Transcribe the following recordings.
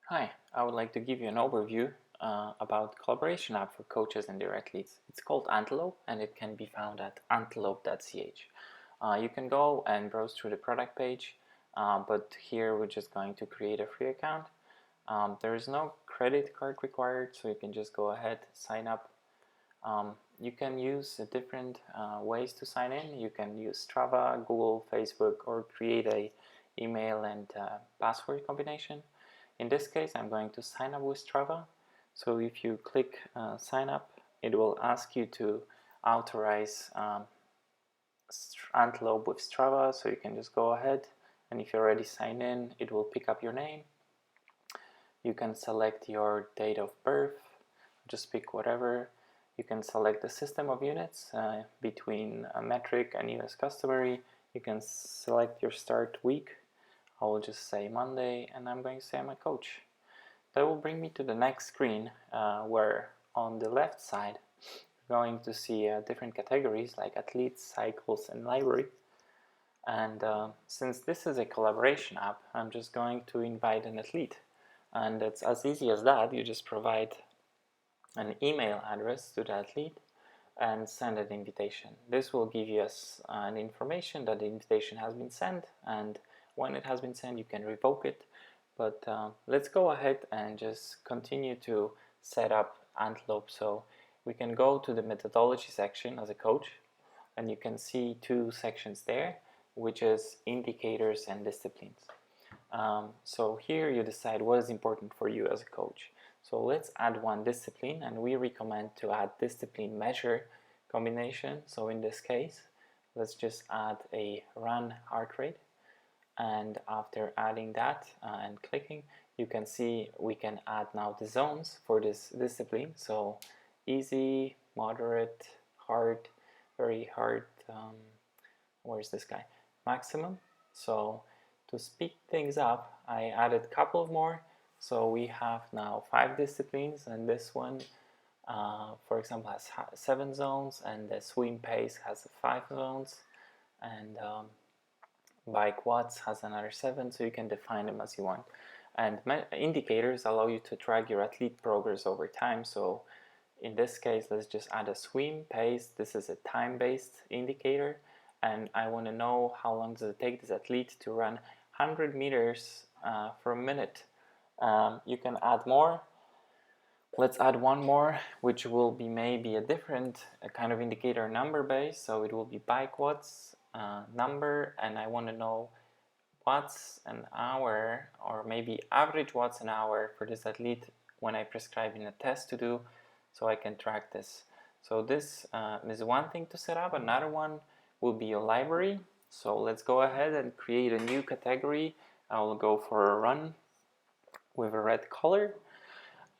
Hi, I would like to give you an overview about collaboration app for coaches and their athletes. It's called Antelope and it can be found at antelope.ch. You can go and browse through the product page, but here we're just going to create a free account. There is no credit card required, so you can just go ahead, sign up. You can use different ways to sign in. You can use Strava, Google, Facebook, or create a email and password combination. In this case, I'm going to sign up with Strava. So if you click sign up, it will ask you to authorize Antelope with Strava. So you can just go ahead, and if you already signed in, it will pick up your name. You can select your date of birth, just pick whatever. You can select the system of units between metric and US customary. You can select your start week. I will just say Monday, and I'm going to say I'm a coach. That will bring me to the next screen where on the left side you're going to see different categories like athletes, cycles, and library. And since this is a collaboration app, I'm just going to invite an athlete. And it's as easy as that. You just provide an email address to the athlete and send an invitation. This will give you an information that the invitation has been sent, and when it has been sent you can revoke it. But let's go ahead and just continue to set up Antelope. So we can go to the methodology section as a coach, and you can see two sections there, which is indicators and disciplines. So here you decide what is important for you as a coach. So let's add one discipline, and we recommend to add discipline measure combination. So in this case, let's just add a run heart rate. And after adding that and clicking, you can see we can add now the zones for this discipline. So easy, moderate, hard, very hard, where's this guy? Maximum. So to speed things up, I added a couple of more. So we have now 5 disciplines, and this one, for example, has 7 zones, and the swim pace has 5 zones, and bike watts has another 7, so you can define them as you want. And indicators allow you to track your athlete progress over time. So in this case, let's just add a swim pace. This is a time-based indicator, and I want to know how long does it take this athlete to run 100 meters for a minute. You can add more. Let's add one more, which will be maybe a different kind of indicator, number based. So it will be bike watts number, and I want to know watts an hour, or maybe average watts an hour for this athlete when I prescribe in a test to do, so I can track this. So this is one thing to set up. Another one will be your library. So let's go ahead and create a new category. I will go for a run with a red color,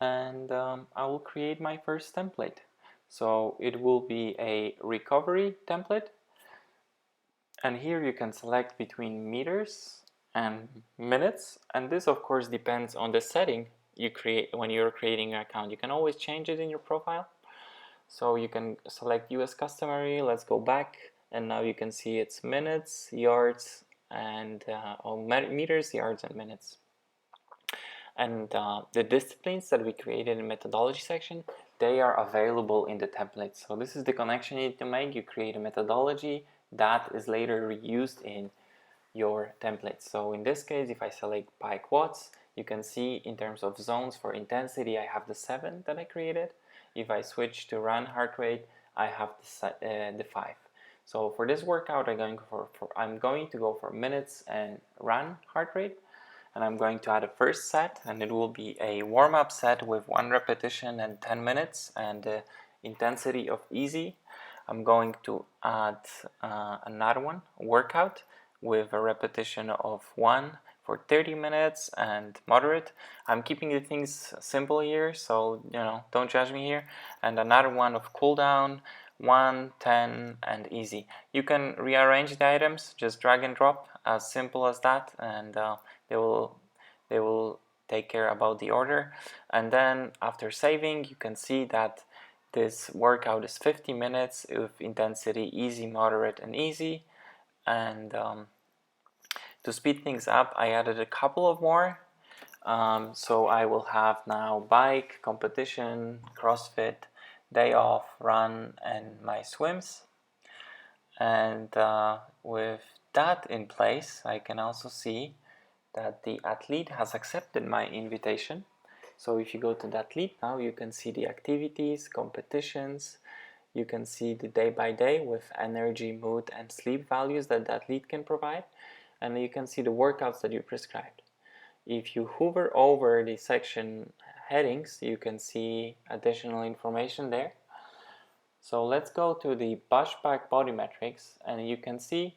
and I will create my first template. So it will be a recovery template, and here you can select between meters and minutes, and this of course depends on the setting you create when you're creating your account. You can always change it in your profile. So you can select US customary. Let's go back, and now you can see it's minutes, yards, and meters, yards, and minutes. And the disciplines that we created in methodology section, they are available in the template. So this is the connection you need to make. You create a methodology that is later reused in your template. So in this case, if I select bike watts, you can see in terms of zones for intensity, I have the 7 that I created. If I switch to run heart rate, I have the 5. So for this workout, I'm going to go for minutes and run heart rate. And I'm going to add a first set, and it will be a warm-up set with 1 repetition and 10 minutes, and the intensity of easy. I'm going to add another one, workout, with a repetition of 1 for 30 minutes and moderate. I'm keeping the things simple here, so don't judge me here. And another one of cool down, 1, 10, and easy. You can rearrange the items, just drag and drop, as simple as that, and they will take care about the order. And then after saving, you can see that this workout is 50 minutes with intensity easy, moderate, and easy. And to speed things up, I added a couple of more. So I will have now bike, competition, CrossFit, day off, run, and my swims. And with that in place, I can also see that the athlete has accepted my invitation. So if you go to the athlete now, you can see the activities, competitions. You can see the day by day with energy, mood, and sleep values that the athlete can provide. And you can see the workouts that you prescribed. If you hover over the section headings, you can see additional information there. So let's go to the Bushback body metrics, and you can see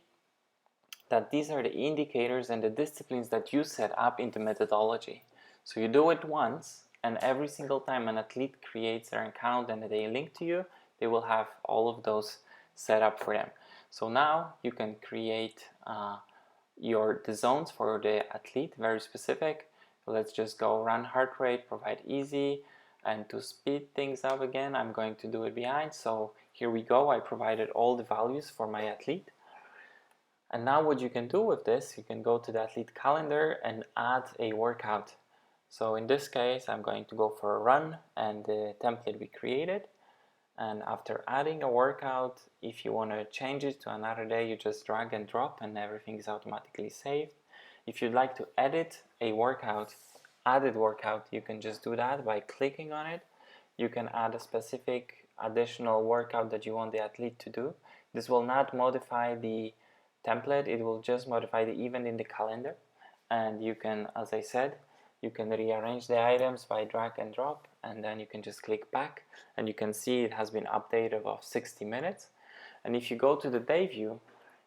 that these are the indicators and the disciplines that you set up in the methodology. So you do it once, and every single time an athlete creates their account and they link to you, they will have all of those set up for them. So now you can create the zones for the athlete, very specific. Let's just go run heart rate, provide easy, and to speed things up again, I'm going to do it behind. So here we go, I provided all the values for my athlete. And now what you can do with this, you can go to the athlete calendar and add a workout. So in this case, I'm going to go for a run and the template we created. And after adding a workout, if you want to change it to another day, you just drag and drop and everything is automatically saved. If you'd like to edit a workout, added workout, you can just do that by clicking on it. You can add a specific additional workout that you want the athlete to do. This will not modify the template, it will just modify the event in the calendar. And you can, as I said, you can rearrange the items by drag and drop, and then you can just click back and you can see it has been updated of 60 minutes. And if you go to the day view,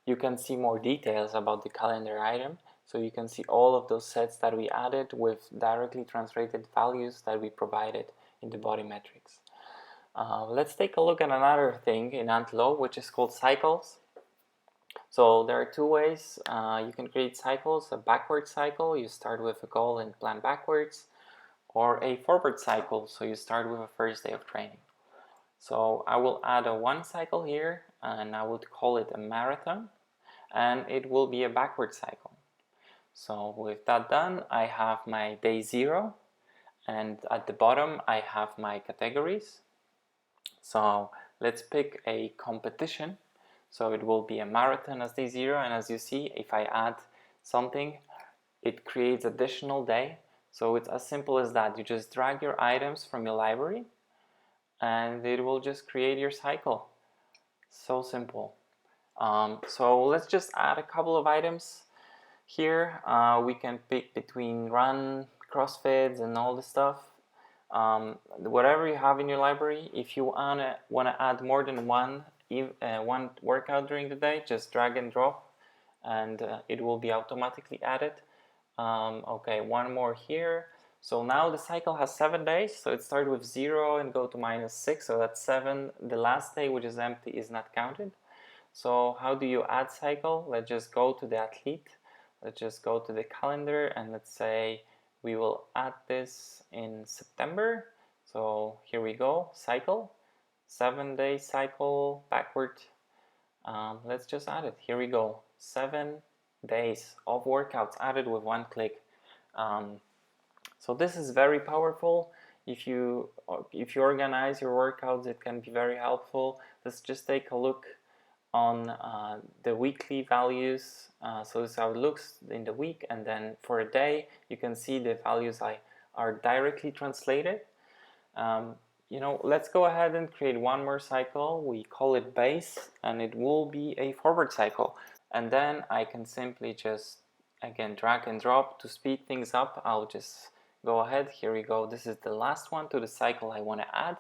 you can see more details about the calendar item. So you can see all of those sets that we added with directly translated values that we provided in the body metrics. Let's take a look at another thing in Antelope, which is called cycles. So there are two ways you can create cycles: a backward cycle, you start with a goal and plan backwards, or a forward cycle, so you start with a first day of training. So I will add a one cycle here, and I would call it a marathon, and it will be a backward cycle. So with that done, I have my day 0, and at the bottom I have my categories. So let's pick a competition. So it will be a marathon as day 0, and as you see, if I add something, it creates additional day. So it's as simple as that. You just drag your items from your library and it will just create your cycle. So simple. So let's just add a couple of items here. We can pick between run, CrossFit, and all the stuff. Whatever you have in your library. If you want to add more than one workout during the day, just drag and drop and it will be automatically added. Okay, one more here. So now the cycle has 7 days, so it starts with 0 and go to -6, so that's 7. The last day, which is empty, is not counted. So how do you add cycle? Let's just go to the athlete. Let's just go to the calendar and let's say we will add this in September. So here we go, cycle, 7-day cycle backward. Let's just add it. Here we go, 7 days of workouts added with one click. So this is very powerful. If you organize your workouts, it can be very helpful. Let's just take a look on the weekly values. So this is how it looks in the week, and then for a day you can see the values are directly translated. Let's go ahead and create one more cycle. We call it base, and it will be a forward cycle. And then I can simply just again drag and drop to speed things up. I'll just go ahead. Here we go. This is the last one to the cycle I want to add.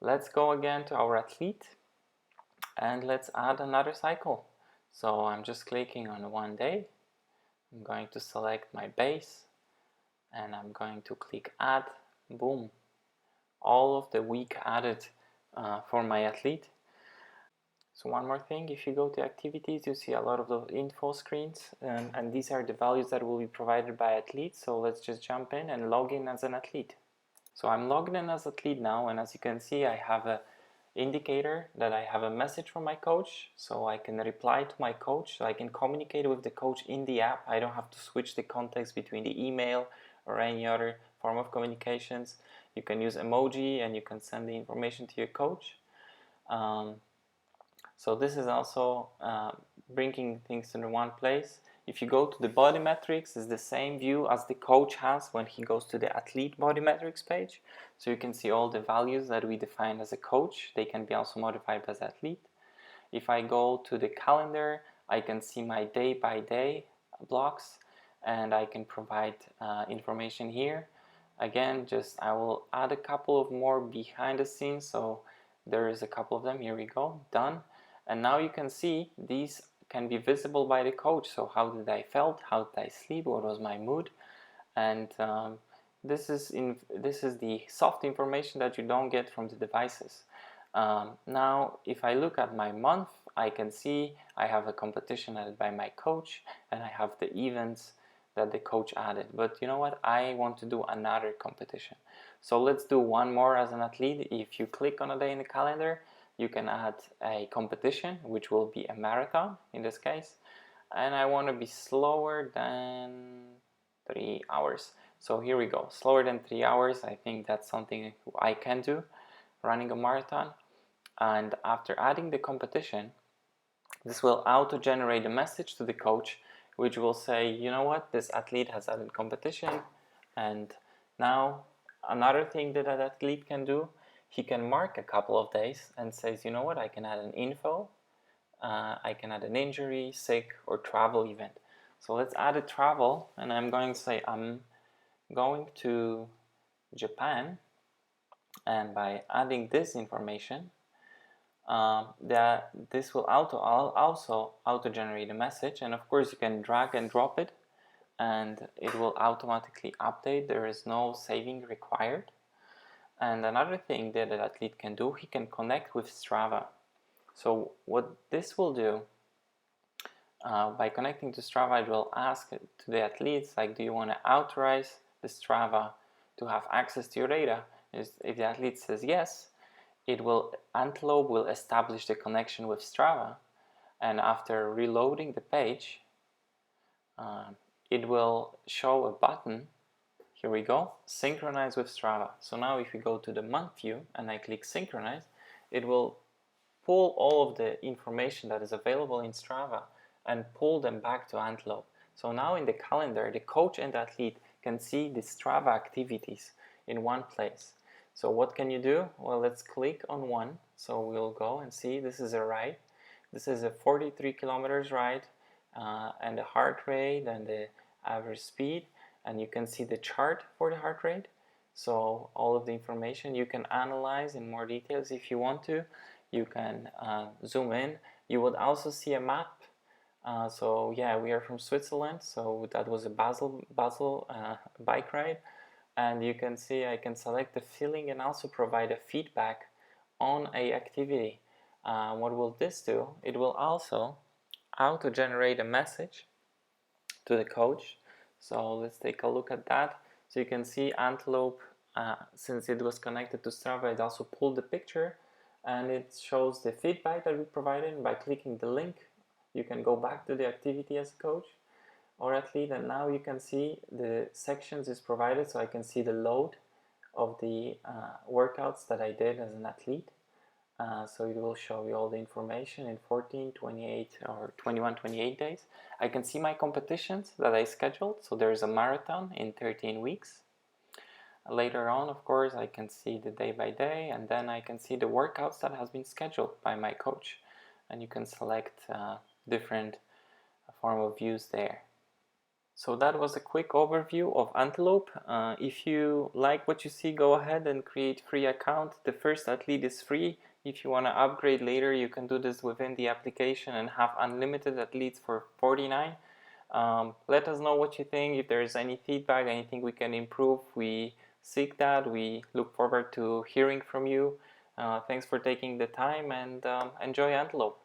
Let's go again to our athlete and let's add another cycle. So I'm just clicking on one day. I'm going to select my base and I'm going to click add. Boom. All of the week added for my athlete. So one more thing, if you go to activities, you see a lot of those info screens, and these are the values that will be provided by athletes. So let's just jump in and log in as an athlete. So I'm logged in as athlete now, and as you can see, I have an indicator that I have a message from my coach, so I can reply to my coach, so I can communicate with the coach in the app. I don't have to switch the context between the email or any other form of communications. You can use emoji and you can send the information to your coach. So this is also bringing things in one place. If you go to the body metrics, it's the same view as the coach has when he goes to the athlete body metrics page. So you can see all the values that we define as a coach. They can be also modified as athlete. If I go to the calendar, I can see my day-by-day blocks, and I can provide information here. Again, I will add a couple of more behind the scenes, so there is a couple of them. Here we go, done. And now you can see these can be visible by the coach. So how did I felt? How did I sleep? What was my mood? And this is the soft information that you don't get from the devices. Now, if I look at my month, I can see I have a competition added by my coach, and I have the events that the coach added. But you know what? I want to do another competition. So let's do one more as an athlete. If you click on a day in the calendar, you can add a competition, which will be a marathon in this case. And I want to be slower than 3 hours. So here we go, slower than 3 hours. I think that's something I can do, running a marathon. And after adding the competition, this will auto-generate a message to the coach, which will say, you know what, this athlete has added competition. And now another thing that an athlete can do, he can mark a couple of days and says, you know what, I can add an info, I can add an injury, sick, or travel event. So let's add a travel, and I'm going to say I'm going to Japan, and by adding this information, that this will also auto-generate a message, and of course you can drag and drop it and it will automatically update. There is no saving required. And another thing that an athlete can do, he can connect with Strava. So what this will do, by connecting to Strava, it will ask to the athletes, like, do you want to authorize the Strava to have access to your data? If the athlete says yes, Antelope will establish the connection with Strava, and after reloading the page, it will show a button. Here we go, synchronize with Strava. So now if we go to the month view and I click synchronize, it will pull all of the information that is available in Strava and pull them back to Antelope. So now in the calendar, the coach and the athlete can see the Strava activities in one place. So what can you do? Well, let's click on one. So we'll go and see this is a ride. This is a 43 kilometers ride, and the heart rate and the average speed. And you can see the chart for the heart rate. So all of the information you can analyze in more details if you want to. You can zoom in. You would also see a map. So yeah, we are from Switzerland. So that was a Basel bike ride. And you can see I can select the feeling and also provide a feedback on a activity. What will this do? It will also auto-generate a message to the coach. So let's take a look at that. So you can see Antelope, since it was connected to Strava, it also pulled the picture and it shows the feedback that we provided. By clicking the link, you can go back to the activity as a coach or athlete, and now you can see the sections is provided, so I can see the load of the workouts that I did as an athlete. So it will show you all the information in 14, 28 or 21, 28 days. I can see my competitions that I scheduled. So there's a marathon in 13 weeks. Later on, of course, I can see the day by day, and then I can see the workouts that has been scheduled by my coach. And you can select different form of views there. So that was a quick overview of Antelope. If you like what you see, go ahead and create free account. The first athlete is free. If you want to upgrade later, you can do this within the application and have unlimited athletes for $49. Let us know what you think. If there is any feedback, anything we can improve, we seek that. We look forward to hearing from you. Thanks for taking the time, and enjoy Antelope.